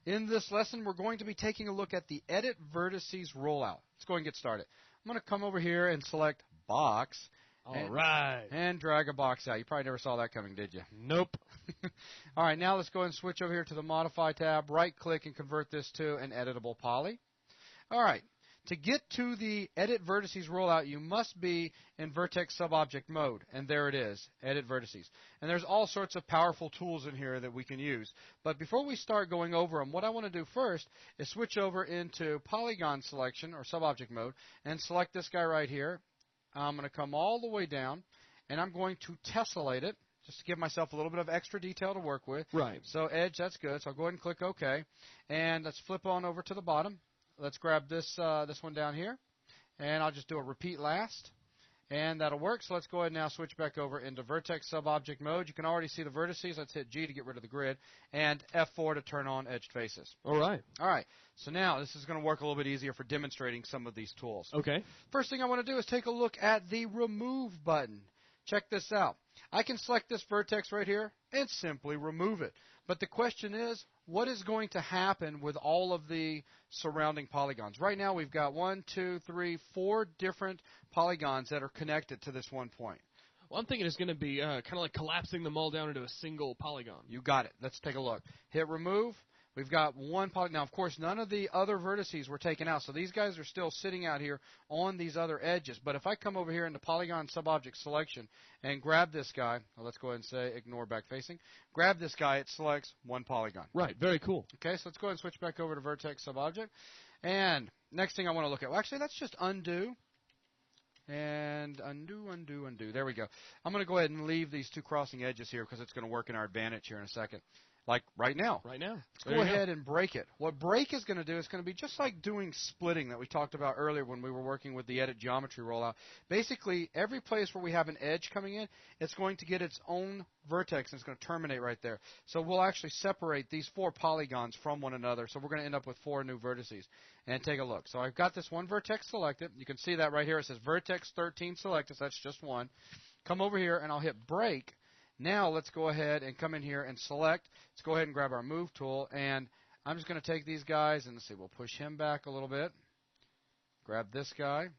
In this lesson, we're going to be taking a look at the Edit Vertices rollout. Let's go and get started. I'm going to come over here and select Box. All right. And drag a box out. You probably never saw that coming, did you? Nope. All right, now let's go and switch over here to the Modify tab, right-click, and convert this to an editable poly. All right. To get to the Edit Vertices rollout, you must be in Vertex Subobject mode, and there it is, Edit Vertices. And there's all sorts of powerful tools in here that we can use. But before we start going over them, what I want to do first is switch over into Polygon Selection, or Subobject mode, and select this guy right here. I'm going to come all the way down, and I'm going to tessellate it, just to give myself a little bit of extra detail to work with. Right. So edge, that's good. So I'll go ahead and click OK. And let's flip on over to the bottom. Let's grab this one down here, and I'll just do a repeat last, and that'll work. So let's go ahead and now switch back over into Vertex Subobject mode. You can already see the vertices. Let's hit G to get rid of the grid, and F4 to turn on edged faces. All right. All right. So now this is going to work a little bit easier for demonstrating some of these tools. Okay. First thing I want to do is take a look at the Remove button. Check this out. I can select this vertex right here and simply remove it. But the question is, what is going to happen with all of the surrounding polygons? Right now we've got 1, 2, 3, 4 different polygons that are connected to this one point. Well, I'm thinking it's going to be kind of like collapsing them all down into a single polygon. You got it. Let's take a look. Hit remove. We've got one polygon. Now, of course, none of the other vertices were taken out, so these guys are still sitting out here on these other edges. But if I come over here into Polygon Subobject Selection and grab this guy, well, let's go ahead and say ignore back facing. Grab this guy, it selects one polygon. Right, very cool. Okay, so let's go ahead and switch back over to Vertex Subobject. And next thing I want to look at, well, actually, let's just undo. And undo, undo, undo. There we go. I'm going to go ahead and leave these two crossing edges here because it's going to work in our advantage here in a second. Like right now. Right now. Let's go ahead and break it. What break is going to do is going to be just like doing splitting that we talked about earlier when we were working with the Edit Geometry rollout. Basically, every place where we have an edge coming in, it's going to get its own vertex and it's going to terminate right there. So we'll actually separate these 4 polygons from one another. So we're going to end up with 4 new vertices. And take a look. So I've got this one vertex selected. You can see that right here. It says Vertex 13 selected. So that's just one. Come over here and I'll hit break. Now let's go ahead and come in here and select. Let's go ahead and grab our move tool, and I'm just going to take these guys and let's see, we'll push him back a little bit. Grab this guy.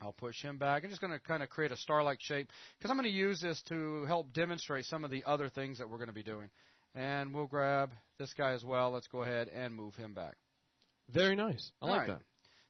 I'll push him back. I'm just going to kind of create a star-like shape because I'm going to use this to help demonstrate some of the other things that we're going to be doing. And we'll grab this guy as well. Let's go ahead and move him back. Very nice. I like that.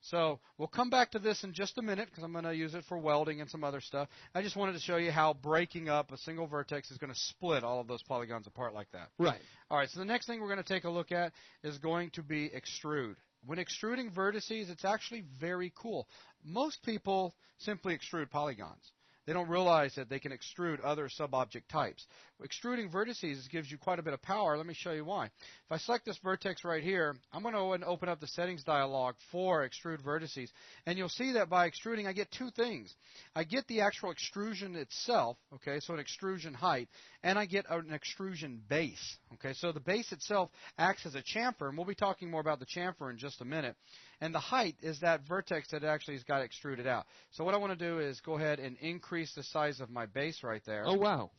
So we'll come back to this in just a minute because I'm going to use it for welding and some other stuff. I just wanted to show you how breaking up a single vertex is going to split all of those polygons apart like that. Right. All right, so the next thing we're going to take a look at is going to be extrude. When extruding vertices, it's actually very cool. Most people simply extrude polygons. They don't realize that they can extrude other subobject types. Extruding vertices gives you quite a bit of power. Let me show you why. If I select this vertex right here, I'm going to go ahead and open up the settings dialog for extrude vertices. And you'll see that by extruding, I get 2 things. I get the actual extrusion itself, okay, so an extrusion height, and I get an extrusion base. Okay, so the base itself acts as a chamfer, and we'll be talking more about the chamfer in just a minute. And the height is that vertex that actually has got extruded out. So what I want to do is go ahead and increase the size of my base right there. Oh, wow.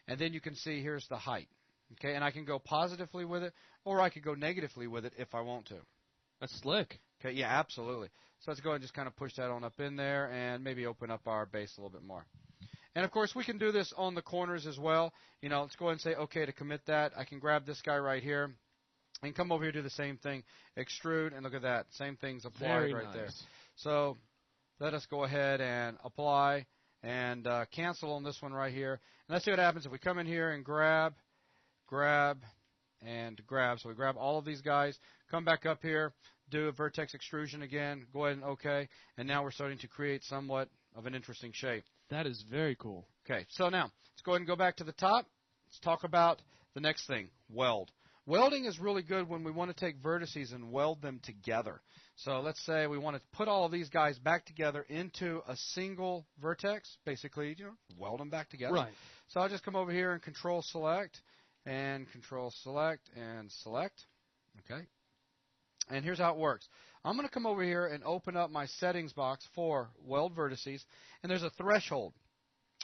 And then you can see here's the height. Okay, and I can go positively with it, or I could go negatively with it if I want to. That's slick. Okay, yeah, absolutely. So let's go ahead and just kind of push that on up in there and maybe open up our base a little bit more. And, of course, we can do this on the corners as well. You know, let's go ahead and say OK to commit that. I can grab this guy right here and come over here, do the same thing, extrude, and look at that. Same thing's applied right there. So let us go ahead and apply and cancel on this one right here. And let's see what happens if we come in here and grab, and grab. So we grab all of these guys, come back up here, do a vertex extrusion again, go ahead and OK, and now we're starting to create somewhat of an interesting shape. That is very cool. Okay, so now let's go ahead and go back to the top. Let's talk about the next thing, weld. Welding is really good when we want to take vertices and weld them together. So let's say we want to put all of these guys back together into a single vertex, basically, you know, weld them back together. Right. So I'll just come over here and control select and control select and select. Okay. And here's how it works. I'm going to come over here and open up my settings box for weld vertices, and there's a threshold.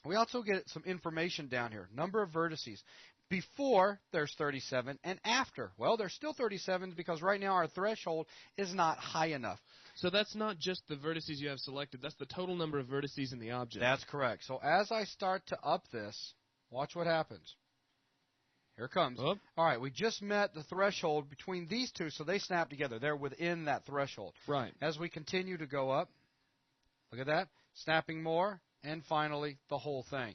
We also get some information down here, number of vertices. before there's 37, and after. Well, there's still 37 because right now our threshold is not high enough. So that's not just the vertices you have selected. That's the total number of vertices in the object. That's correct. So as I start to up this, watch what happens. Here it comes. Oh. All right, we just met the threshold between these two, so they snap together. They're within that threshold. Right. As we continue to go up, look at that, snapping more, and finally the whole thing.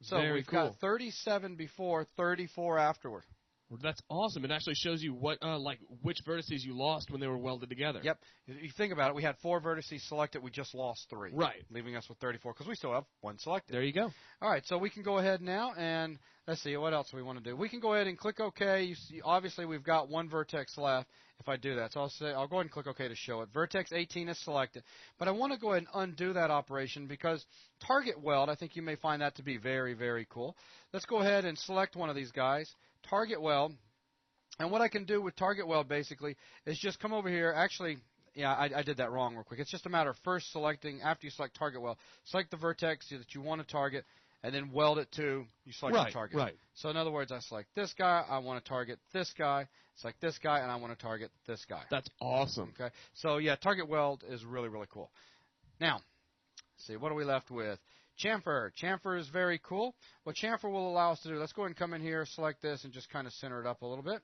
So Very we've cool. got 37 before, 34 afterward. Well, that's awesome. It actually shows you what, which vertices you lost when they were welded together. Yep. If you think about it, we had 4 vertices selected. We just lost 3. Right. Leaving us with 34 because we still have 1 selected. There you go. All right, so we can go ahead now and let's see, what else do we want to do? We can go ahead and click OK. You see, obviously, we've got 1 vertex left if I do that. So I'll go ahead and click OK to show it. Vertex 18 is selected. But I want to go ahead and undo that operation because target weld, I think you may find that to be very, very cool. Let's go ahead and select one of these guys, target weld. And what I can do with target weld basically is just come over here. Actually, yeah, I did that wrong real quick. It's just a matter of first selecting, after you select target weld, select the vertex that you want to target, and then weld it to, you select the target. Right. So in other words, I select this guy, I want to target this guy, select this guy, and I want to target this guy. That's awesome. Okay. So yeah, target weld is really, really cool. Now, let's see, what are we left with? Chamfer. Chamfer is very cool. What chamfer will allow us to do, let's go ahead and come in here, select this, and just kind of center it up a little bit.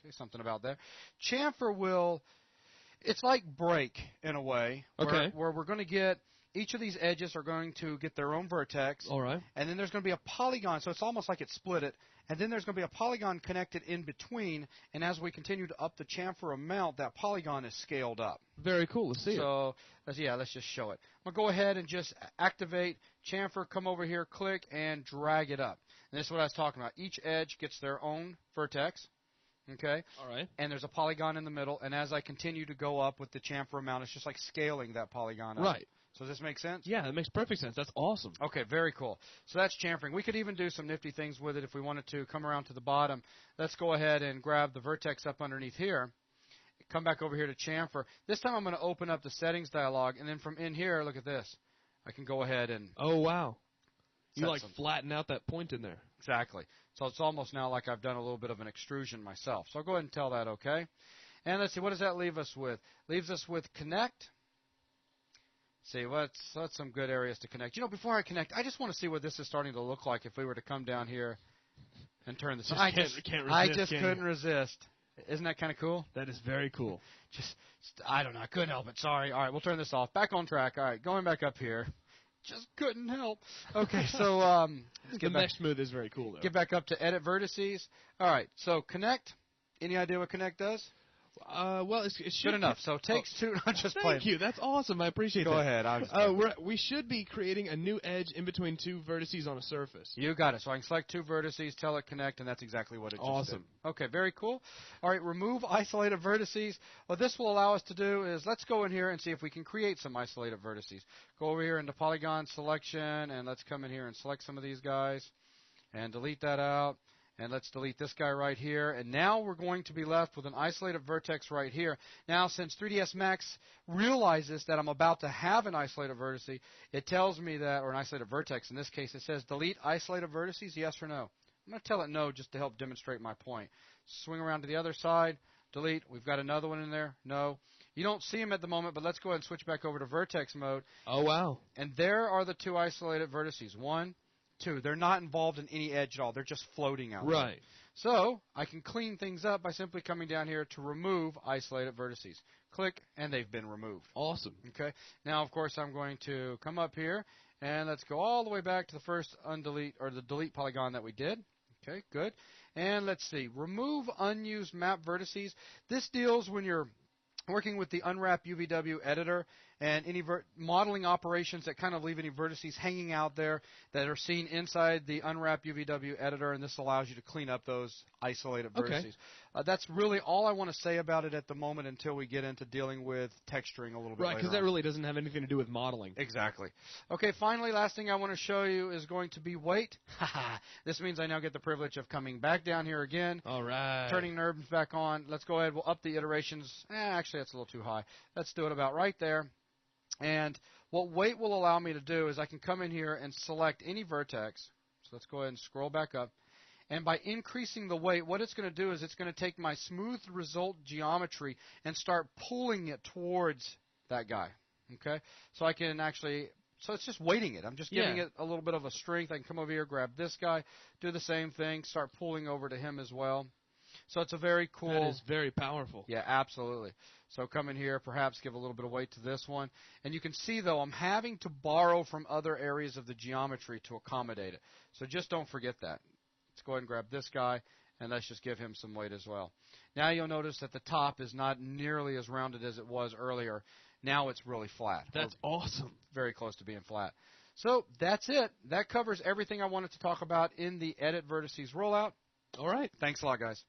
Okay, something about that. Chamfer will, it's like break in a way, where we're going to get, each of these edges are going to get their own vertex. All right. And then there's going to be a polygon, so it's almost like it split it. And then there's going to be a polygon connected in between, and as we continue to up the chamfer amount, that polygon is scaled up. Very cool. Let's see it. So, let's just show it. I'm going to go ahead and just activate chamfer, come over here, click, and drag it up. And this is what I was talking about. Each edge gets their own vertex. Okay. All right. And there's a polygon in the middle, and as I continue to go up with the chamfer amount, it's just like scaling that polygon up. Right. So does this make sense? Yeah, that makes perfect sense. That's awesome. Okay, very cool. So that's chamfering. We could even do some nifty things with it if we wanted to. Come around to the bottom. Let's go ahead and grab the vertex up underneath here. Come back over here to chamfer. This time I'm going to open up the settings dialog, and then from in here, look at this. I can go ahead and... Oh, wow. You set some. flatten out that point in there. Exactly. So it's almost now like I've done a little bit of an extrusion myself. So I'll go ahead and tell that okay. And let's see, what does that leave us with? Leaves us with connect. See, that's some good areas to connect. You know, before I connect, I just want to see what this is starting to look like if we were to come down here and turn this. I just couldn't resist. Isn't that kind of cool? That is very cool. I don't know. I couldn't help it. Sorry. All right, we'll turn this off. Back on track. All right, going back up here. Just couldn't help. Okay, so let's get the back. mesh smooth is very cool, though. Get back up to edit vertices. All right, so connect. Any idea what connect does? Well, it should good enough. So takes two. Not just Thank you. That's awesome. I appreciate that. Go ahead. We should be creating a new edge in between 2 vertices on a surface. You got it. So I can select 2 vertices, tell it connect, and that's exactly what it just did. Okay, very cool. All right, remove isolated vertices. What this will allow us to do is let's go in here and see if we can create some isolated vertices. Go over here into polygon selection, and let's come in here and select some of these guys and delete that out. And let's delete this guy right here. And now we're going to be left with an isolated vertex right here. Now, since 3ds Max realizes that I'm about to have an isolated vertex, it tells me that, or an isolated vertex in this case, it says delete isolated vertices, yes or no. I'm going to tell it no just to help demonstrate my point. Swing around to the other side, delete. We've got another one in there, no. You don't see them at the moment, but let's go ahead and switch back over to vertex mode. Oh, wow. And there are the 2 isolated vertices. 1, 2. They're not involved in any edge at all. They're just floating out. Right. There. So I can clean things up by simply coming down here to remove isolated vertices. Click, and they've been removed. Awesome. Okay. Now, of course, I'm going to come up here, and let's go all the way back to the first undelete, or the delete polygon that we did. Okay, good. And let's see. Remove unused map vertices. This deals when you're working with the Unwrap UVW editor and any modeling operations that kind of leave any vertices hanging out there that are seen inside the Unwrap UVW editor, and this allows you to clean up those isolated vertices. Okay. That's really all I want to say about it at the moment until we get into dealing with texturing a little bit Right, because that really doesn't have anything to do with modeling. Exactly. Okay, finally, last thing I want to show you is going to be weight. This means I now get the privilege of coming back down here again. All right. Turning NURBS back on. Let's go ahead. We'll up the iterations. Actually, that's a little too high. Let's do it about right there. And what weight will allow me to do is I can come in here and select any vertex. So let's go ahead and scroll back up. And by increasing the weight, what it's going to do is it's going to take my smooth result geometry and start pulling it towards that guy. Okay? So I can actually, so it's just weighting it. I'm just giving it a little bit of a strength. I can come over here, grab this guy, do the same thing, start pulling over to him as well. So it's a very cool. That is very powerful. Yeah, absolutely. So come in here, perhaps give a little bit of weight to this one. And you can see, though, I'm having to borrow from other areas of the geometry to accommodate it. So just don't forget that. Let's go ahead and grab this guy, and let's just give him some weight as well. Now you'll notice that the top is not nearly as rounded as it was earlier. Now it's really flat. That's awesome. Very close to being flat. So that's it. That covers everything I wanted to talk about in the Edit Vertices rollout. All right. Thanks a lot, guys.